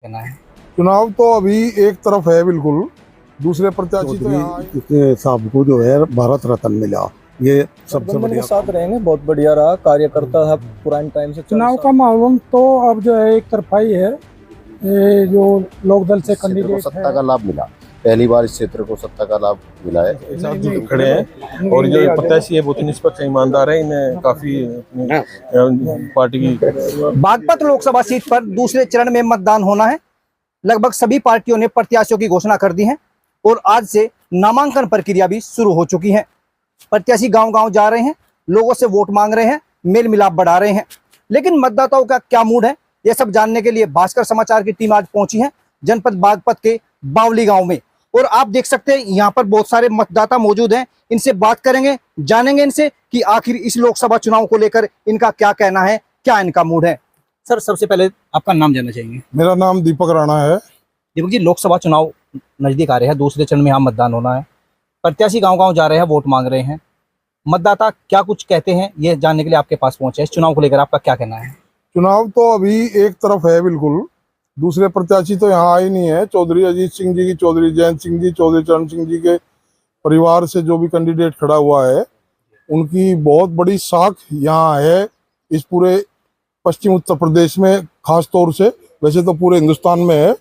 कहना है। चुनाव तो अभी एक तरफ है बिल्कुल। दूसरे प्रत्याशी तो यहाँ चौधरी साहब को जो है भारत रत्न मिला, ये सबसे गठबंधन बढ़िया के साथ रहेंगे, बहुत बढ़िया रहा। कार्यकर्ता है पुराने टाइम से। चुनाव का माहौल तो अब जो है एक तरफा ही है। ये जो लोकदल से कैंडिडेट सत्ता का लाभ मिला, पहली बार इस क्षेत्र को सत्ता का लाभ मिला है। एक साथ जो खड़े हैं और जो प्रत्याशी है बहुत ही निष्पक्ष ईमानदार है। इन्हें काफी पार्टी की बागपत लोकसभा सीट पर दूसरे चरण में मतदान होना है। लगभग सभी पार्टियों ने प्रत्याशियों की घोषणा कर दी है और आज से नामांकन प्रक्रिया भी शुरू हो चुकी है। प्रत्याशी गांव-गांव जा रहे हैं, लोगों से वोट मांग रहे हैं, मेल मिलाप बढ़ा रहे हैं। लेकिन मतदाताओं का क्या मूड है, यह सब जानने के लिए भास्कर समाचार की टीम आज पहुंची है जनपद बागपत के बावली गांव में। और आप देख सकते हैं यहाँ पर बहुत सारे मतदाता मौजूद हैं। इनसे बात करेंगे, जानेंगे इनसे कि आखिर इस लोकसभा चुनाव को लेकर इनका क्या कहना है, क्या इनका मूड है। सर, सबसे पहले आपका नाम जानना चाहेंगे। मेरा नाम दीपक राणा है। दीपक जी, लोकसभा चुनाव नजदीक आ रहे हैं, दूसरे चरण में यहाँ मतदान होना है। प्रत्याशी गांव-गांव जा रहे हैं, वोट मांग रहे हैं। मतदाता क्या कुछ कहते हैं, ये जानने के लिए आपके पास पहुंचे। इस चुनाव को लेकर आपका क्या कहना है? चुनाव तो अभी एक तरफ है बिल्कुल। दूसरे प्रत्याशी तो यहाँ आए नहीं है। चौधरी अजीत सिंह जी की, चौधरी जयंत सिंह जी, चौधरी चरण सिंह जी के परिवार से जो भी कैंडिडेट खड़ा हुआ है, उनकी बहुत बड़ी साख यहाँ है इस पूरे पश्चिम उत्तर प्रदेश में, खास तौर से। वैसे तो पूरे हिंदुस्तान में है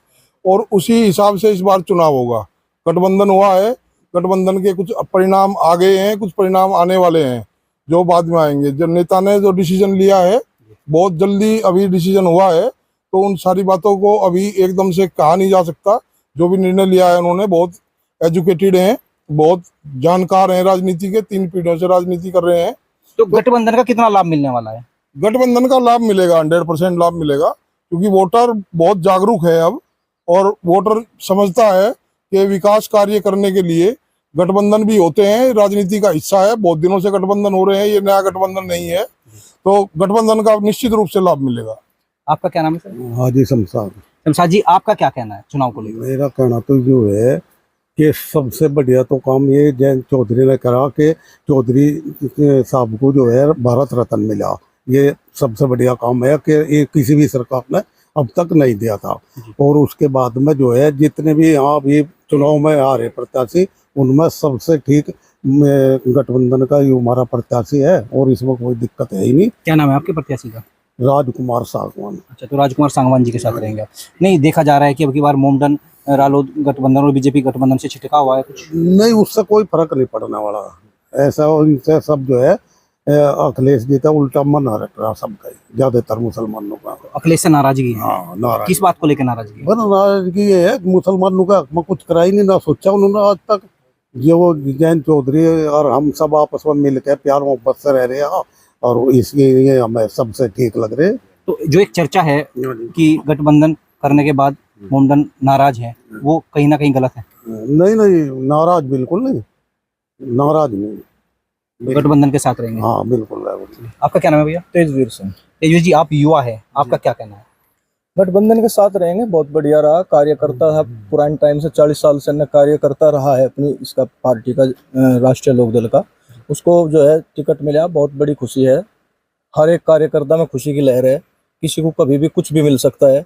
और उसी हिसाब से इस बार चुनाव होगा। गठबंधन हुआ है, गठबंधन के कुछ परिणाम आ गए हैं, कुछ परिणाम आने वाले हैं जो बाद में आएंगे। जो नेता ने जो डिसीजन लिया है, बहुत जल्दी अभी डिसीजन हुआ है, तो उन सारी बातों को अभी एकदम से कहा नहीं जा सकता। जो भी निर्णय लिया है उन्होंने, बहुत एजुकेटेड हैं, बहुत जानकार हैं, राजनीति के 3 पीढ़ियों से राजनीति कर रहे हैं। तो गठबंधन का कितना लाभ मिलने वाला है? गठबंधन का लाभ मिलेगा, 100% लाभ मिलेगा, क्योंकि वोटर बहुत जागरूक है अब। और वोटर समझता है कि विकास कार्य करने के लिए गठबंधन भी होते हैं, राजनीति का हिस्सा है। बहुत दिनों से गठबंधन हो रहे हैं, ये नया गठबंधन नहीं है। तो गठबंधन का निश्चित रूप से लाभ मिलेगा। आपका क्या नाम है सर? हाजी शमशाद। शमशाद जी, आपका क्या कहना है चुनाव को लेकर? मेरा कहना तो जो है कि सबसे बढ़िया तो काम ये जयंत चौधरी ने करा कि चौधरी साहब को जो है भारत रत्न मिला। ये सबसे बढ़िया काम है कि ये किसी भी सरकार ने अब तक नहीं दिया था। और उसके बाद में जो है जितने भी यहाँ अभी चुनाव में आ रहे प्रत्याशी, उनमें सबसे ठीक गठबंधन का ही हमारा प्रत्याशी है और इसमें कोई दिक्कत है ही नहीं। क्या नाम है आपके प्रत्याशी का? राजकुमार सागवान। अच्छा, तो राजकुमार सांगवान जी के साथ रहेंगे आप? नहीं, देखा जा रहा है कि अब की बार मोमडन रालोद गठबंधन और बीजेपी गठबंधन से छिटका हुआ है कुछ। नहीं, उससे कोई फर्क नहीं पड़ने वाला। ऐसा इनसे सब जो है अखिलेश जी का उल्टा मन हट रहा सबका, ज्यादातर मुसलमानों का। अखिलेश से नाराजगी है? हाँ, नाराज। किस बात को लेकर नाराजगी है? नाराजगी ये है, मुसलमानों का हक में कुछ करा ही नहीं, ना सोचा उन्होंने आज तक। जो वो जयंत चौधरी और हम सब आपस में मिल के प्यार मोहब्बत से रह रहे हैं और इसके लिए हमें सबसे ठीक लग रहे। तो जो एक चर्चा है कि गठबंधन करने के बाद मोमडन नाराज है, वो कहीं ना कहीं गलत है। नहीं नहीं, नाराज बिल्कुल नहीं, नाराज नहीं, गठबंधन के साथ रहेंगे। हाँ बिल्कुल। आपका क्या नाम है भैया? तेजवीर सिंह। तेजवीर जी, आप युवा है, आपका क्या कहना है? गठबंधन के साथ रहेंगे, बहुत बढ़िया रहा। कार्यकर्ता है पुराने टाइम से, 40 साल से कार्यकर्ता रहा है अपनी इसका पार्टी का, राष्ट्रीय लोकदल का। उसको जो है टिकट मिला, बहुत बड़ी खुशी है। हर एक कार्यकर्ता में खुशी की लहर है। किसी को कभी भी कुछ भी मिल सकता है,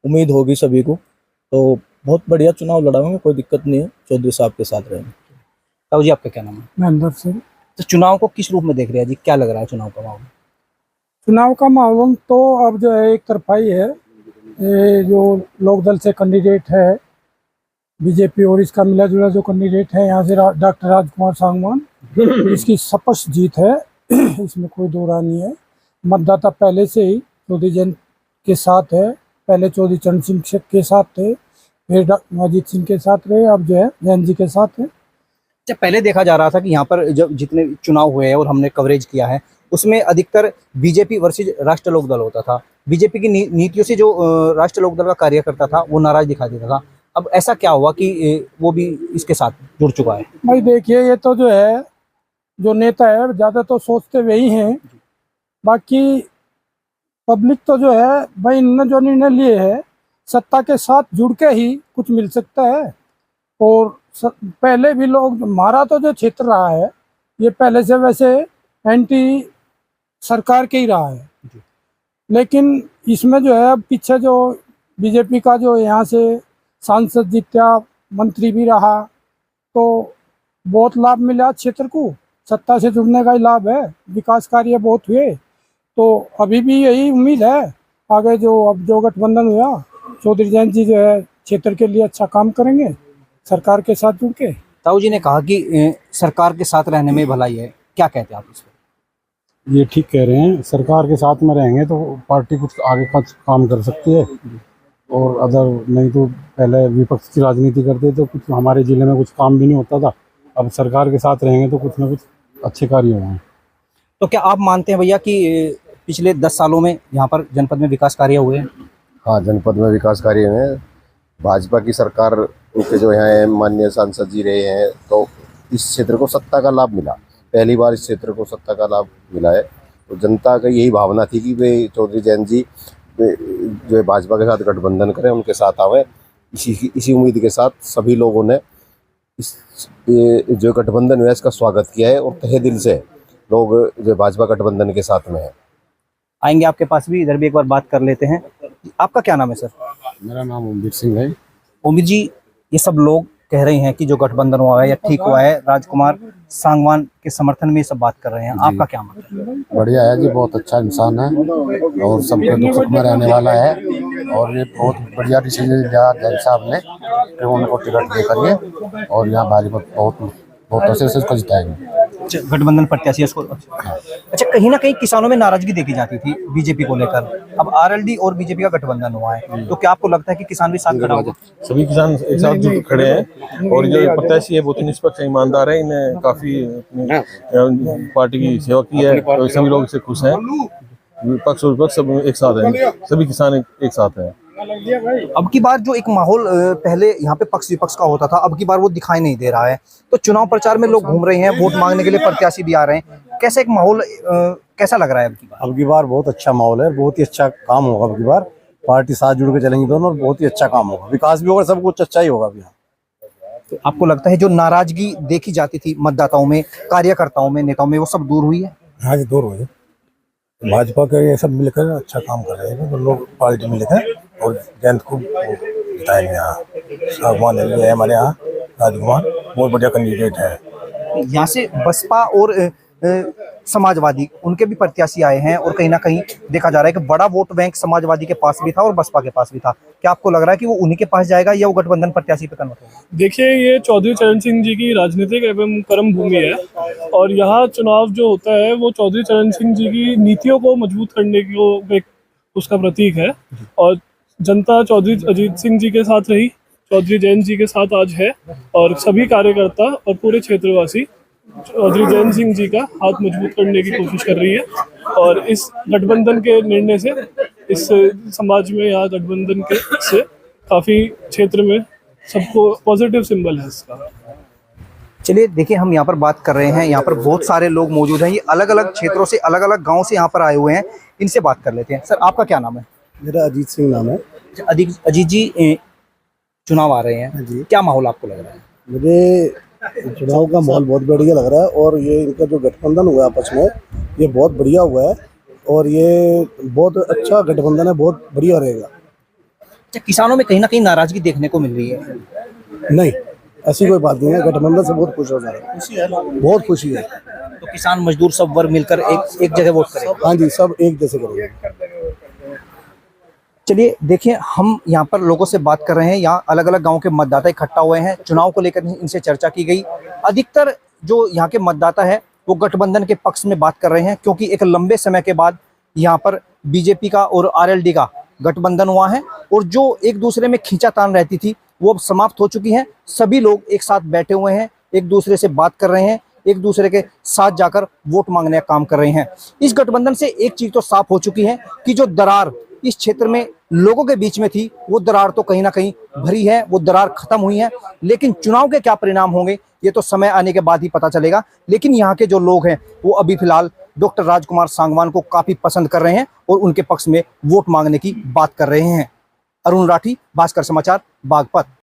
उम्मीद होगी सभी को। तो बहुत बढ़िया चुनाव लड़ाएंगे, कोई दिक्कत नहीं है। चौधरी साहब के साथ रहेंगे। ताऊ जी, आपका क्या नाम है? महेंद्र सिंह। तो चुनाव को किस रूप में देख रहे हैं जी? क्या लग रहा है चुनाव का माहौल? चुनाव का माहौल तो अब जो है एक तरफा ही है। ये जो लोकदल से कैंडिडेट है बीजेपी और इसका मिला जुला जो कैंडिडेट है यहाँ से डॉक्टर राजकुमार सांगवान, इसकी स्पष्ट जीत है। इसमें कोई दो राय नहीं है। मतदाता पहले से ही चौधरी जयंत के साथ है। पहले चौधरी चरण सिंह के साथ थे, फिर अजीत सिंह के साथ रहे, अब जो है जयंत जी के साथ है। अच्छा, पहले देखा जा रहा था कि यहाँ पर जब जितने चुनाव हुए हैं और हमने कवरेज किया है, उसमें अधिकतर बीजेपी वर्सेज राष्ट्र लोकदल होता था। बीजेपी की नीतियों से जो राष्ट्र लोकदल का कार्यकर्ता था वो नाराज दिखाई देता था। अब ऐसा क्या हुआ कि वो भी इसके साथ जुड़ चुका है? भाई देखिए, ये तो जो है जो नेता है ज़्यादा तो सोचते हुए ही हैं। बाकी पब्लिक तो जो है भाई, इन्होंने जो निर्णय लिए है सत्ता के साथ जुड़ के ही कुछ मिल सकता है। और पहले भी लोग, हमारा तो जो क्षेत्र रहा है ये पहले से वैसे एंटी सरकार के ही रहा है। लेकिन इसमें जो है अब पीछे जो बीजेपी का जो यहाँ से सांसद जीत्या, मंत्री भी रहा, तो बहुत लाभ मिला क्षेत्र को। सत्ता से जुड़ने का ही लाभ है, विकास कार्य बहुत हुए। तो अभी भी यही उम्मीद है आगे जो गठबंधन हुआ, चौधरी जयंत जी जो है क्षेत्र के लिए अच्छा काम करेंगे सरकार के साथ जुड़ के। ताऊ जी ने कहा कि सरकार के साथ रहने में भलाई है, क्या कहते हैं आप इस पर? ये ठीक कह रहे हैं, सरकार के साथ में रहेंगे तो पार्टी कुछ आगे का काम कर सकती है, और अदर नहीं तो पहले विपक्ष की राजनीति करते तो कुछ हमारे जिले में कुछ काम भी नहीं होता था। अब सरकार के साथ रहेंगे तो कुछ ना कुछ अच्छे कार्य होंगे। तो क्या आप मानते हैं भैया कि पिछले 10 सालों में यहाँ पर जनपद में विकास कार्य हुए हैं? हाँ, जनपद में विकास कार्य हुए हैं। भाजपा की सरकार उनके जो यहाँ माननीय सांसद जी रहे हैं, तो इस क्षेत्र को सत्ता का लाभ मिला। पहली बार इस क्षेत्र को सत्ता का लाभ मिला है। तो जनता का यही भावना थी कि वे चौधरी जयंत जी जो है भाजपा के साथ गठबंधन करें, उनके साथ आवे। इसी उम्मीद के साथ सभी लोगों ने इस जो गठबंधन हुआ इसका स्वागत किया है, और तहे दिल से लोग जो भाजपा गठबंधन के साथ में है। आएंगे आपके पास भी, इधर भी एक बार बात कर लेते हैं। आपका क्या नाम है सर? मेरा नाम ओमवीर सिंह है। ओमवीर जी, ये सब लोग कह रहे हैं कि जो गठबंधन हुआ है या ठीक हुआ है, राजकुमार सांगवान के समर्थन में ये सब बात कर रहे हैं, आपका क्या मतलब है? बढ़िया है जी, बहुत अच्छा इंसान है और सबके दुख सुख में रहने वाला है, और ये बहुत बढ़िया डिसीजन लिया जज साहब ने कि उनको टिकट दे करिए, और यहाँ भाजपा बहुत अच्छे से उसको जिताएंगे। गठबंधन प्रत्याशी इसको। अच्छा, कहीं ना कहीं किसानों में नाराजगी देखी जाती थी बीजेपी को लेकर, अब आरएलडी और बीजेपी का गठबंधन हुआ है, तो क्या आपको लगता है कि किसान भी साथ खड़ा होगा? सभी किसान एक साथ जुट खड़े हैं, और जो प्रत्याशी है बहुत निष्पक्ष ईमानदार है। इन्हें काफी अपनी पार्टी की सेवा की है, तो सभी लोग इससे खुश हैं। विपक्ष और विपक्ष सब एक साथ हैं, सभी किसान एक साथ हैं। अब की बार जो एक माहौल पहले यहाँ पे पक्ष विपक्ष का होता था, अब की बार वो दिखाई नहीं दे रहा है। तो चुनाव प्रचार में लोग घूम रहे हैं, वोट मांगने के लिए प्रत्याशी भी आ रहे हैं, कैसा एक माहौल कैसा लग रहा है अब की बार? अब की बार बहुत अच्छा माहौल है, बहुत ही अच्छा काम होगा अब की बार। पार्टी साथ जुड़ के चलेंगी दोनों, और बहुत ही अच्छा काम होगा, विकास भी होगा, सब कुछ अच्छा ही होगा अभी। तो आपको लगता है जो नाराजगी देखी जाती थी मतदाताओं में, कार्यकर्ताओं में, नेताओं में, वो सब दूर हुई है? हाँ जी, दूर हुई है। भाजपा के ये सब मिलकर अच्छा काम कर रहे हैं, तो लोग पार्टी में लेकर और जयंत को जिताएंगे। यहाँ सागवान है हमारे यहाँ, राजकुमार बहुत बढ़िया कैंडिडेट है। यहाँ से बसपा और समाजवादी उनके भी प्रत्याशी आए हैं, और कहीं ना कहीं देखा जा रहा है कि बड़ा वोट बैंक समाजवादी के पास भी था और बसपा के पास भी था। क्या आपको लग रहा है कि वो उन्हीं के पास जाएगा या वो गठबंधन प्रत्याशी पे कन्वर्ट होगा? देखिए, ये चौधरी चरण सिंह जी की राजनीतिक एवं कर्म भूमि है, और यहाँ चुनाव जो होता है वो चौधरी चरण सिंह जी की नीतियों को मजबूत करने की एक उसका प्रतीक है। और जनता चौधरी अजीत सिंह जी के साथ रही, चौधरी जयंत जी के साथ आज है, और सभी कार्यकर्ता और पूरे क्षेत्रवासी चौधरी जयंत सिंह जी का हाथ मजबूत करने की कोशिश कर रही है। और इस गठबंधन के निर्णय से इस समाज में यहाँ गठबंधन के से काफ़ी क्षेत्र में सबको पॉजिटिव सिंबल है इसका। चलिए देखिए, हम यहाँ पर बात कर रहे हैं, यहाँ पर बहुत सारे लोग मौजूद हैं, ये अलग अलग क्षेत्रों से, अलग अलग गाँव से यहाँ पर आए हुए हैं, इनसे बात कर लेते हैं। सर, आपका क्या नाम है? मेरा अजीत सिंह नाम है। अजीत जी, चुनाव आ रहे हैं जी, क्या माहौल आपको लग रहा है? मुझे चुनाव का माहौल बहुत बढ़िया लग रहा है, और ये इनका जो गठबंधन हुआ है आपस में, ये बहुत बढ़िया हुआ है, और ये बहुत अच्छा गठबंधन है, बहुत बढ़िया रहेगा। अच्छा, किसानों में कहीं ना कहीं नाराजगी देखने को मिल रही है? नहीं, ऐसी कोई बात नहीं है, गठबंधन से बहुत खुश हो जा रहे हैं, बहुत खुशी है। तो किसान मजदूर सब वर्ग मिलकर एक जगह वोट करें? हाँ जी, सब एक जैसे करेंगे। चलिए देखिए, हम यहाँ पर लोगों से बात कर रहे हैं, यहाँ अलग अलग गांव के मतदाता इकट्ठा हुए हैं, चुनाव को लेकर इनसे चर्चा की गई। अधिकतर जो यहाँ के मतदाता है वो गठबंधन के पक्ष में बात कर रहे हैं, क्योंकि एक लंबे समय के बाद यहाँ पर बीजेपी का और आरएलडी का गठबंधन हुआ है, और जो एक दूसरे में खींचातान रहती थी वो अब समाप्त हो चुकी है। सभी लोग एक साथ बैठे हुए हैं, एक दूसरे से बात कर रहे हैं, एक दूसरे के साथ जाकर वोट मांगने का काम कर रहे हैं। इस गठबंधन से एक चीज तो साफ हो चुकी है कि जो दरार इस क्षेत्र में लोगों के बीच में थी, वो दरार तो कहीं ना कहीं भरी है, वो दरार खत्म हुई है। लेकिन चुनाव के क्या परिणाम होंगे ये तो समय आने के बाद ही पता चलेगा। लेकिन यहाँ के जो लोग हैं वो अभी फिलहाल डॉक्टर राजकुमार सांगवान को काफी पसंद कर रहे हैं और उनके पक्ष में वोट मांगने की बात कर रहे हैं। अरुण राठी, भास्कर समाचार, बागपत।